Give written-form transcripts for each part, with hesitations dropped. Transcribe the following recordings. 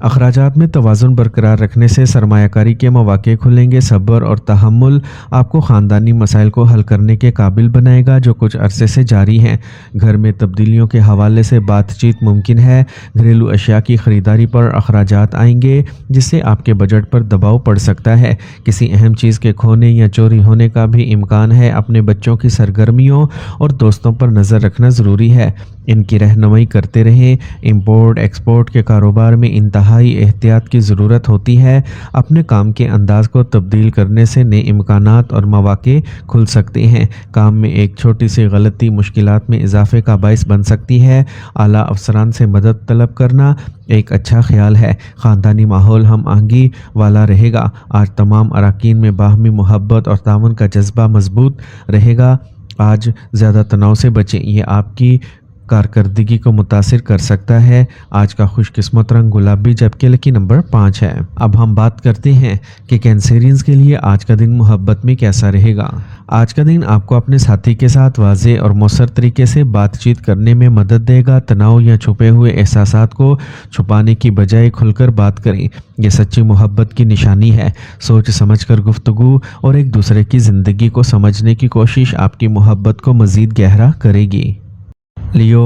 اخراجات میں توازن برقرار رکھنے سے سرمایہ کاری کے مواقع کھلیں گے۔ صبر اور تحمل آپ کو خاندانی مسائل کو حل کرنے کے قابل بنائے گا جو کچھ عرصے سے جاری ہیں۔ گھر میں تبدیلیوں کے حوالے سے بات چیت ممکن ہے۔ گھریلو اشیاء کی خریداری پر اخراجات آئیں گے جس سے آپ کے بجٹ پر دباؤ پڑ سکتا ہے۔ کسی اہم چیز کے کھونے یا چوری ہونے کا بھی امکان ہے۔ اپنے بچوں کی سرگرمیوں اور دوستوں پر نظر رکھنا ضروری ہے، ان کی رہنمائی کرتے رہیں۔ امپورٹ ایکسپورٹ کے کاروبار میں انتہائی احتیاط کی ضرورت ہوتی ہے۔ اپنے کام کے انداز کو تبدیل کرنے سے نئے امکانات اور مواقع کھل سکتے ہیں۔ کام میں ایک چھوٹی سی غلطی مشکلات میں اضافے کا باعث بن سکتی ہے۔ اعلیٰ افسران سے مدد طلب کرنا ایک اچھا خیال ہے۔ خاندانی ماحول ہم آہنگی والا رہے گا۔ آج تمام اراکین میں باہمی محبت اور تعاون کا جذبہ مضبوط رہے گا۔ آج زیادہ تناؤ سے بچیں، یہ آپ کی کارکردگی کو متاثر کر سکتا ہے۔ آج کا خوش قسمت رنگ گلابی جبکہ لکی نمبر 5 ہے۔ اب ہم بات کرتے ہیں کہ کینسرینز کے لیے آج کا دن محبت میں کیسا رہے گا۔ آج کا دن آپ کو اپنے ساتھی کے ساتھ واضح اور مؤثر طریقے سے بات چیت کرنے میں مدد دے گا۔ تناؤ یا چھپے ہوئے احساسات کو چھپانے کی بجائے کھل کر بات کریں، یہ سچی محبت کی نشانی ہے۔ سوچ سمجھ کر گفتگو اور ایک دوسرے کی زندگی کو سمجھنے کی کوشش آپ کی محبت کو مزید گہرا کرے گی۔ لیو،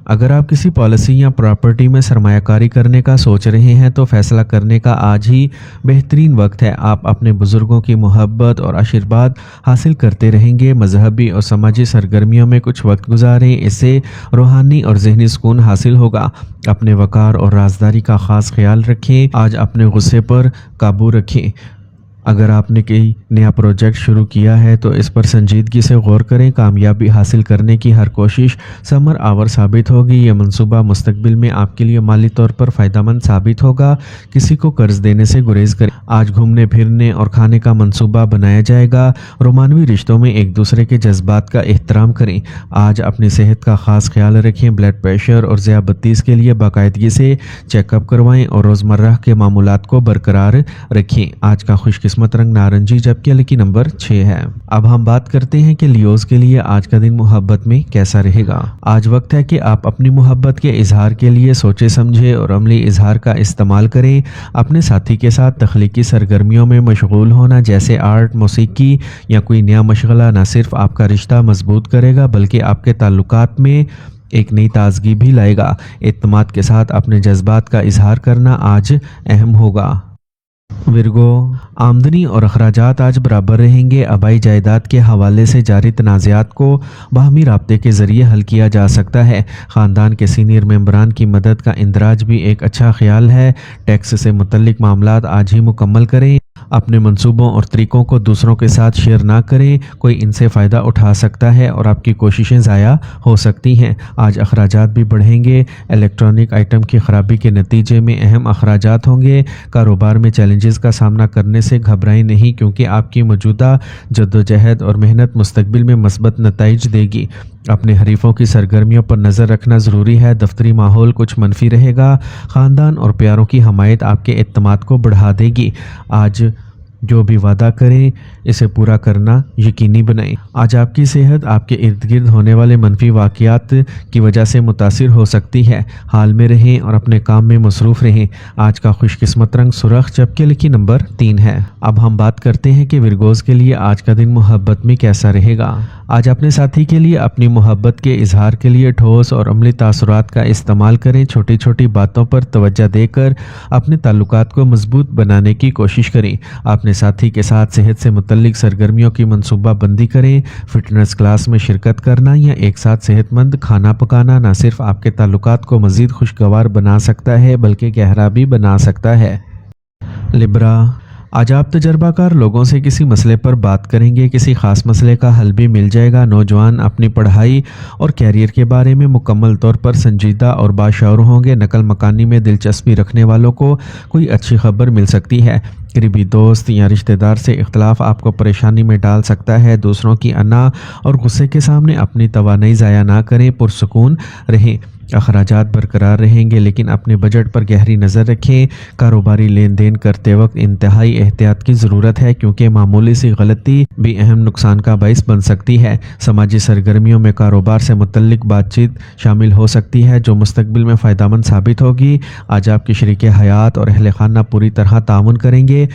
اگر آپ کسی پالیسی یا پراپرٹی میں سرمایہ کاری کرنے کا سوچ رہے ہیں تو فیصلہ کرنے کا آج ہی بہترین وقت ہے۔ آپ اپنے بزرگوں کی محبت اور آشیرواد حاصل کرتے رہیں گے۔ مذہبی اور سماجی سرگرمیوں میں کچھ وقت گزاریں، اس سے روحانی اور ذہنی سکون حاصل ہوگا۔ اپنے وقار اور رازداری کا خاص خیال رکھیں۔ آج اپنے غصے پر قابو رکھیں۔ اگر آپ نے کوئی نیا پروجیکٹ شروع کیا ہے تو اس پر سنجیدگی سے غور کریں۔ کامیابی حاصل کرنے کی ہر کوشش ثمر آور ثابت ہوگی۔ یہ منصوبہ مستقبل میں آپ کے لیے مالی طور پر فائدہ مند ثابت ہوگا۔ کسی کو قرض دینے سے گریز کریں۔ آج گھومنے پھرنے اور کھانے کا منصوبہ بنایا جائے گا۔ رومانوی رشتوں میں ایک دوسرے کے جذبات کا احترام کریں۔ آج اپنی صحت کا خاص خیال رکھیں۔ بلڈ پریشر اور ذیابطیس کے لیے باقاعدگی سے چیک اپ کروائیں اور روزمرہ کے معمولات کو برقرار رکھیں۔ آج کا خوش قسمت رنگ نارنجی جبکہ لکی نمبر 6 ہے۔ اب ہم بات کرتے ہیں کہ لیوز کے لیے آج کا دن محبت میں کیسا رہے گا۔ آج وقت ہے کہ آپ اپنی محبت کے اظہار کے لیے سوچے سمجھے اور عملی اظہار کا استعمال کریں۔ اپنے ساتھی کے ساتھ تخلیقی سرگرمیوں میں مشغول ہونا جیسے آرٹ، موسیقی یا کوئی نیا مشغلہ نہ صرف آپ کا رشتہ مضبوط کرے گا بلکہ آپ کے تعلقات میں ایک نئی تازگی بھی لائے گا۔ اعتماد کے ساتھ اپنے جذبات کا اظہار کرنا آج اہم ہوگا۔ ورگو، آمدنی اور اخراجات آج برابر رہیں گے۔ آبائی جائیداد کے حوالے سے جاری تنازعات کو باہمی رابطے کے ذریعے حل کیا جا سکتا ہے۔ خاندان کے سینئر ممبران کی مدد کا اندراج بھی ایک اچھا خیال ہے۔ ٹیکس سے متعلق معاملات آج ہی مکمل کریں۔ اپنے منصوبوں اور طریقوں کو دوسروں کے ساتھ شیئر نہ کریں، کوئی ان سے فائدہ اٹھا سکتا ہے اور آپ کی کوششیں ضائع ہو سکتی ہیں۔ آج اخراجات بھی بڑھیں گے۔ الیکٹرانک آئٹم کی خرابی کے نتیجے میں اہم اخراجات ہوں گے۔ کاروبار میں چیلنجز کا سامنا کرنے سے گھبرائیں نہیں کیونکہ آپ کی موجودہ جدوجہد اور محنت مستقبل میں مثبت نتائج دے گی۔ اپنے حریفوں کی سرگرمیوں پر نظر رکھنا ضروری ہے۔ دفتری ماحول کچھ منفی رہے گا۔ خاندان اور پیاروں کی حمایت آپ کے اعتماد کو بڑھا دے گی۔ آج جو بھی وعدہ کریں اسے پورا کرنا یقینی بنائیں۔ آج آپ کی صحت آپ کے ارد گرد ہونے والے منفی واقعات کی وجہ سے متاثر ہو سکتی ہے۔ حال میں رہیں اور اپنے کام میں مصروف رہیں۔ آج کا خوش قسمت رنگ سرخ جبکہ لکی نمبر 3 ہے۔ اب ہم بات کرتے ہیں کہ ورگوز کے لیے آج کا دن محبت میں کیسا رہے گا۔ آج اپنے ساتھی کے لیے اپنی محبت کے اظہار کے لیے ٹھوس اور عملی تاثرات کا استعمال کریں۔ چھوٹی چھوٹی باتوں پر توجہ دے کر اپنے تعلقات کو مضبوط بنانے کی کوشش کریں۔ اپنے ساتھی کے ساتھ صحت سے متعلق سرگرمیوں کی منصوبہ بندی کریں۔ فٹنس کلاس میں شرکت کرنا یا ایک ساتھ صحت مند کھانا پکانا نہ صرف آپ کے تعلقات کو مزید خوشگوار بنا سکتا ہے بلکہ گہرا بھی بنا سکتا ہے۔ لبرا، آج آپ تجربہ کار لوگوں سے کسی مسئلے پر بات کریں گے، کسی خاص مسئلے کا حل بھی مل جائے گا۔ نوجوان اپنی پڑھائی اور کیریئر کے بارے میں مکمل طور پر سنجیدہ اور باشعور ہوں گے۔ نقل مکانی میں دلچسپی رکھنے والوں کو کوئی اچھی خبر مل سکتی ہے۔ قریبی دوست یا رشتہ دار سے اختلاف آپ کو پریشانی میں ڈال سکتا ہے۔ دوسروں کی انا اور غصے کے سامنے اپنی توانائی ضائع نہ کریں، پرسکون رہیں۔ اخراجات برقرار رہیں گے لیکن اپنے بجٹ پر گہری نظر رکھیں۔ کاروباری لین دین کرتے وقت انتہائی احتیاط کی ضرورت ہے کیونکہ معمولی سی غلطی بھی اہم نقصان کا باعث بن سکتی ہے۔ سماجی سرگرمیوں میں کاروبار سے متعلق بات چیت شامل ہو سکتی ہے جو مستقبل میں فائدہ مند ثابت ہوگی۔ آج آپ کے شریک حیات اور اہل خانہ پوری طرح تعاون کریں گے۔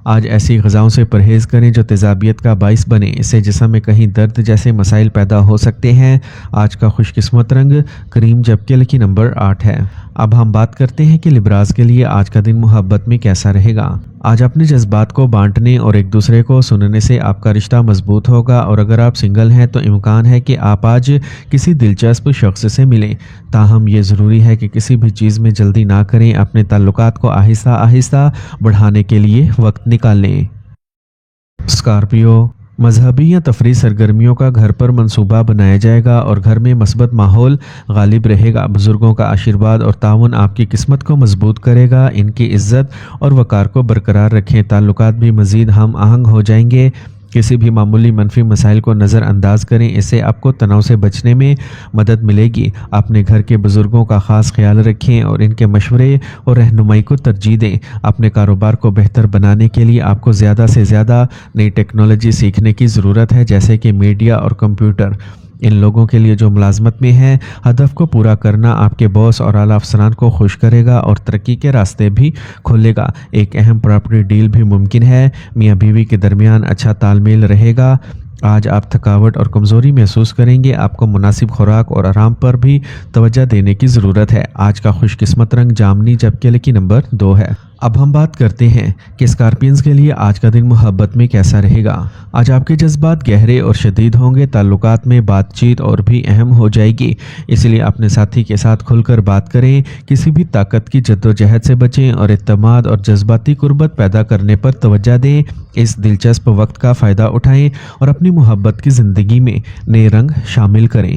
آج ایسی غذاؤں سے پرہیز کریں جو تیزابیت کا باعث بنے، اس سے جسم میں کہیں درد جیسے مسائل پیدا ہو سکتے ہیں۔ آج کا خوش قسمت رنگ کریم جبکہ لکی نمبر 8 ہے۔ اب ہم بات کرتے ہیں کہ لبراس کے لیے آج کا دن محبت میں کیسا رہے گا۔ آج اپنے جذبات کو بانٹنے اور ایک دوسرے کو سننے سے آپ کا رشتہ مضبوط ہوگا، اور اگر آپ سنگل ہیں تو امکان ہے کہ آپ آج کسی دلچسپ شخص سے ملیں۔ تاہم یہ ضروری ہے کہ کسی بھی چیز میں جلدی نہ کریں، اپنے تعلقات کو آہستہ آہستہ بڑھانے کے لیے وقت نکالیں۔ اسکارپیو، مذہبی یا تفریحی سرگرمیوں کا گھر پر منصوبہ بنایا جائے گا اور گھر میں مثبت ماحول غالب رہے گا۔ بزرگوں کا آشیرواد اور تعاون آپ کی قسمت کو مضبوط کرے گا۔ ان کی عزت اور وقار کو برقرار رکھیں، تعلقات بھی مزید ہم آہنگ ہو جائیں گے۔ کسی بھی معمولی منفی مسائل کو نظر انداز کریں، اس سے آپ کو تناؤ سے بچنے میں مدد ملے گی۔ اپنے گھر کے بزرگوں کا خاص خیال رکھیں اور ان کے مشورے اور رہنمائی کو ترجیح دیں۔ اپنے کاروبار کو بہتر بنانے کے لیے آپ کو زیادہ سے زیادہ نئی ٹیکنالوجی سیکھنے کی ضرورت ہے، جیسے کہ میڈیا اور کمپیوٹر۔ ان لوگوں کے لیے جو ملازمت میں ہیں، ہدف کو پورا کرنا آپ کے باس اور اعلیٰ افسران کو خوش کرے گا اور ترقی کے راستے بھی کھولے گا۔ ایک اہم پراپرٹی ڈیل بھی ممکن ہے۔ میاں بیوی کے درمیان اچھا تال میل رہے گا۔ آج آپ تھکاوٹ اور کمزوری محسوس کریں گے۔ آپ کو مناسب خوراک اور آرام پر بھی توجہ دینے کی ضرورت ہے۔ آج کا خوش قسمت رنگ جامنی جبکہ لکی نمبر 2 ہے۔ اب ہم بات کرتے ہیں کہ اسکارپینز کے لیے آج کا دن محبت میں کیسا رہے گا۔ آج آپ کے جذبات گہرے اور شدید ہوں گے، تعلقات میں بات چیت اور بھی اہم ہو جائے گی، اس لیے اپنے ساتھی کے ساتھ کھل کر بات کریں۔ کسی بھی طاقت کی جدوجہد سے بچیں اور اعتماد اور جذباتی قربت پیدا کرنے پر توجہ دیں۔ اس دلچسپ وقت کا فائدہ اٹھائیں اور اپنی محبت کی زندگی میں نئے رنگ شامل کریں۔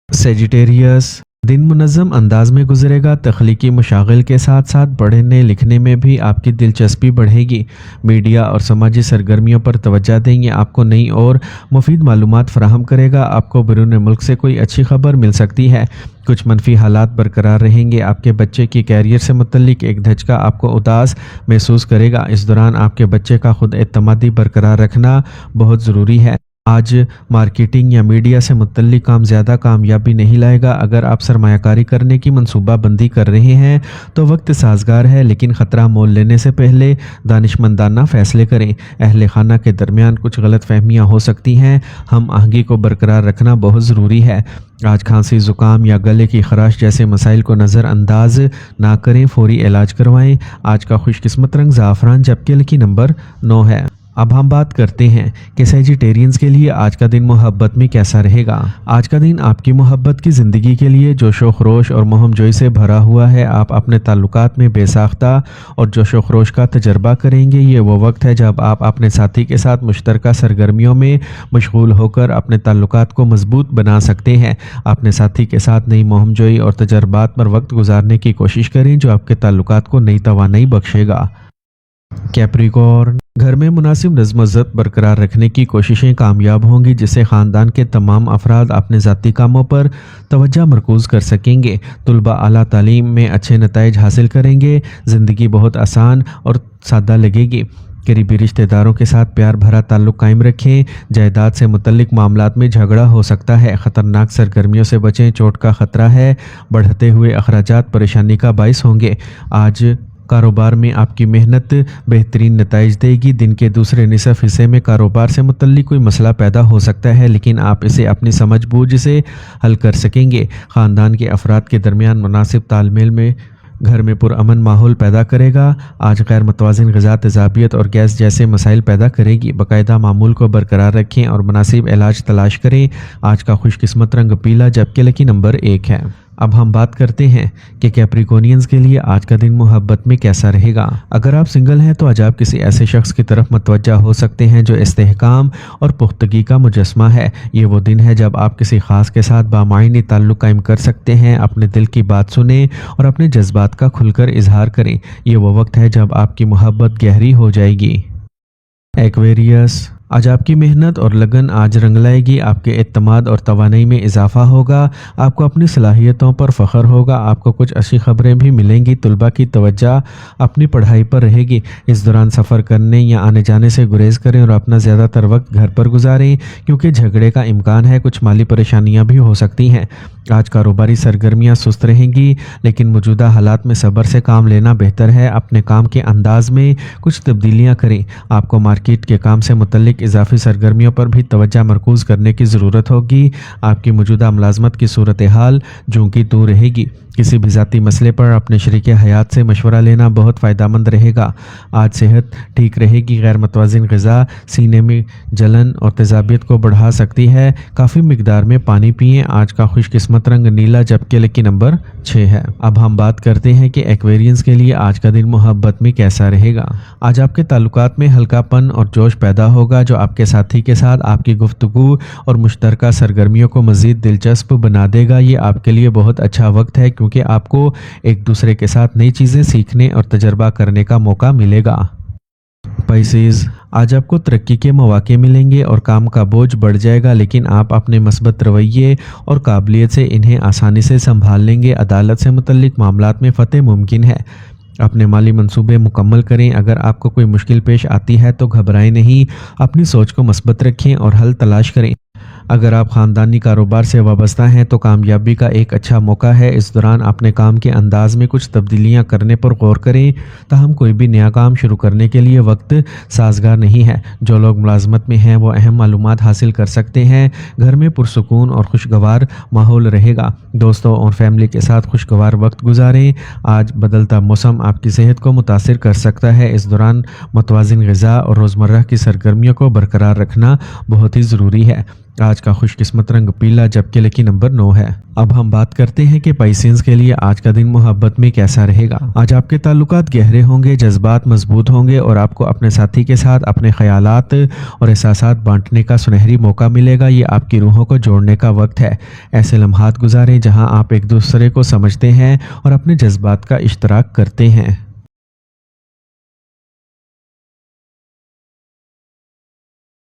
سیجیٹیریس، دن منظم انداز میں گزرے گا۔ تخلیقی مشاغل کے ساتھ ساتھ پڑھنے لکھنے میں بھی آپ کی دلچسپی بڑھے گی۔ میڈیا اور سماجی سرگرمیوں پر توجہ دیں گے، آپ کو نئی اور مفید معلومات فراہم کرے گا۔ آپ کو بیرون ملک سے کوئی اچھی خبر مل سکتی ہے۔ کچھ منفی حالات برقرار رہیں گے۔ آپ کے بچے کی کیریئر سے متعلق ایک دھچکا آپ کو اداس محسوس کرے گا۔ اس دوران آپ کے بچے کا خود اعتمادی برقرار رکھنا بہت ضروری ہے۔ آج مارکیٹنگ یا میڈیا سے متعلق کام زیادہ کامیابی نہیں لائے گا۔ اگر آپ سرمایہ کاری کرنے کی منصوبہ بندی کر رہے ہیں تو وقت سازگار ہے، لیکن خطرہ مول لینے سے پہلے دانشمندانہ فیصلے کریں۔ اہل خانہ کے درمیان کچھ غلط فہمیاں ہو سکتی ہیں، ہم آہنگی کو برقرار رکھنا بہت ضروری ہے۔ آج کھانسی، زکام یا گلے کی خراش جیسے مسائل کو نظر انداز نہ کریں، فوری علاج کروائیں۔ آج کا خوش قسمت رنگ زعفران جبکہ لکی نمبر 9 ہے۔ اب ہم بات کرتے ہیں کہ سیجیٹیرینز کے لیے آج کا دن محبت میں کیسا رہے گا۔ آج کا دن آپ کی محبت کی زندگی کے لیے جوش و خروش اور مہم جوئی سے بھرا ہوا ہے۔ آپ اپنے تعلقات میں بے ساختہ اور جوش و خروش کا تجربہ کریں گے۔ یہ وہ وقت ہے جب آپ اپنے ساتھی کے ساتھ مشترکہ سرگرمیوں میں مشغول ہو کر اپنے تعلقات کو مضبوط بنا سکتے ہیں۔ اپنے ساتھی کے ساتھ نئی مہم جوئی اور تجربات پر وقت گزارنے کی کوشش کریں جو آپ کے تعلقات کو نئی توانائی بخشے گا۔ کیپریکورن، گھر میں مناسب نظم و ضبط برقرار رکھنے کی کوششیں کامیاب ہوں گی، جس سے خاندان کے تمام افراد اپنے ذاتی کاموں پر توجہ مرکوز کر سکیں گے۔ طلباء اعلیٰ تعلیم میں اچھے نتائج حاصل کریں گے۔ زندگی بہت آسان اور سادہ لگے گی۔ قریبی رشتہ داروں کے ساتھ پیار بھرا تعلق قائم رکھیں۔ جائیداد سے متعلق معاملات میں جھگڑا ہو سکتا ہے۔ خطرناک سرگرمیوں سے بچیں، چوٹ کا خطرہ ہے۔ بڑھتے ہوئے اخراجات پریشانی کا باعث ہوں گے۔ آج کاروبار میں آپ کی محنت بہترین نتائج دے گی۔ دن کے دوسرے نصف حصے میں کاروبار سے متعلق کوئی مسئلہ پیدا ہو سکتا ہے، لیکن آپ اسے اپنی سمجھ بوجھ سے حل کر سکیں گے۔ خاندان کے افراد کے درمیان مناسب تال میل میں گھر میں پرامن ماحول پیدا کرے گا۔ آج غیر متوازن غذا تیزابیت اور گیس جیسے مسائل پیدا کرے گی۔ باقاعدہ معمول کو برقرار رکھیں اور مناسب علاج تلاش کریں۔ آج کا خوش قسمت رنگ پیلا جبکہ لکی نمبر 1 ہے۔ اب ہم بات کرتے ہیں کہ کیپریکونینز کے لیے آج کا دن محبت میں کیسا رہے گا۔ اگر آپ سنگل ہیں تو آج آپ کسی ایسے شخص کی طرف متوجہ ہو سکتے ہیں جو استحکام اور پختگی کا مجسمہ ہے۔ یہ وہ دن ہے جب آپ کسی خاص کے ساتھ بامعنی تعلق قائم کر سکتے ہیں، اپنے دل کی بات سنیں اور اپنے جذبات کا کھل کر اظہار کریں۔ یہ وہ وقت ہے جب آپ کی محبت گہری ہو جائے گی۔ ایکویریس، آج آپ کی محنت اور لگن آج رنگ لائے گی، آپ کے اعتماد اور توانائی میں اضافہ ہوگا، آپ کو اپنی صلاحیتوں پر فخر ہوگا، آپ کو کچھ اچھی خبریں بھی ملیں گی، طلباء کی توجہ اپنی پڑھائی پر رہے گی۔ اس دوران سفر کرنے یا آنے جانے سے گریز کریں اور اپنا زیادہ تر وقت گھر پر گزاریں کیونکہ جھگڑے کا امکان ہے، کچھ مالی پریشانیاں بھی ہو سکتی ہیں۔ آج کاروباری سرگرمیاں سست رہیں گی، لیکن موجودہ حالات میں صبر سے کام لینا بہتر ہے۔ اپنے کام کے انداز میں کچھ تبدیلیاں کریں، آپ کو مارکیٹ کے کام سے متعلق اضافی سرگرمیوں پر بھی توجہ مرکوز کرنے کی ضرورت ہوگی۔ آپ کی موجودہ ملازمت کی صورتحال جوں کی توں رہے گی۔ کسی بھی ذاتی مسئلے پر اپنے شریک حیات سے مشورہ لینا بہت فائدہ مند رہے گا۔ آج صحت ٹھیک رہے گی، غیر متوازن غذا سینے میں جلن اور تیزابیت کو بڑھا سکتی ہے۔ کافی مقدار میں پانی پئیں۔ آج کا خوش قسمت رنگ نیلا جبکہ لکی نمبر 6 ہے۔ اب ہم بات کرتے ہیں کہ ایکویرینز کے لیے آج کا دن محبت میں کیسا رہے گا۔ آج آپ کے تعلقات میں ہلکا پن اور جوش پیدا ہوگا جو آپ کے ساتھی کے ساتھ آپ کی گفتگو اور مشترکہ سرگرمیوں کو مزید دلچسپ بنا دے گا۔ یہ آپ کے لیے بہت اچھا وقت ہے کیونکہ آپ کو ایک دوسرے کے ساتھ نئی چیزیں سیکھنے اور تجربہ کرنے کا موقع ملے گا۔ پائسیز، آج آپ کو ترقی کے مواقع ملیں گے اور کام کا بوجھ بڑھ جائے گا، لیکن آپ اپنے مثبت رویے اور قابلیت سے انہیں آسانی سے سنبھال لیں گے۔ عدالت سے متعلق معاملات میں فتح ممکن ہے۔ اپنے مالی منصوبے مکمل کریں۔ اگر آپ کو کوئی مشکل پیش آتی ہے تو گھبرائیں نہیں، اپنی سوچ کو مثبت رکھیں اور حل تلاش کریں۔ اگر آپ خاندانی کاروبار سے وابستہ ہیں تو کامیابی کا ایک اچھا موقع ہے۔ اس دوران اپنے کام کے انداز میں کچھ تبدیلیاں کرنے پر غور کریں، تاہم کوئی بھی نیا کام شروع کرنے کے لیے وقت سازگار نہیں ہے۔ جو لوگ ملازمت میں ہیں وہ اہم معلومات حاصل کر سکتے ہیں۔ گھر میں پرسکون اور خوشگوار ماحول رہے گا۔ دوستوں اور فیملی کے ساتھ خوشگوار وقت گزاریں۔ آج بدلتا موسم آپ کی صحت کو متاثر کر سکتا ہے۔ اس دوران متوازن غذا اور روزمرہ کی سرگرمیوں کو برقرار رکھنا بہت ہی ضروری ہے۔ آج کا خوش قسمت رنگ پیلا جبکہ لکی نمبر 9 ہے۔ اب ہم بات کرتے ہیں کہ پائسینز کے لیے آج کا دن محبت میں کیسا رہے گا۔ آج آپ کے تعلقات گہرے ہوں گے، جذبات مضبوط ہوں گے اور آپ کو اپنے ساتھی کے ساتھ اپنے خیالات اور احساسات بانٹنے کا سنہری موقع ملے گا۔ یہ آپ کی روحوں کو جوڑنے کا وقت ہے۔ ایسے لمحات گزاریں جہاں آپ ایک دوسرے کو سمجھتے ہیں اور اپنے جذبات کا اشتراک کرتے ہیں۔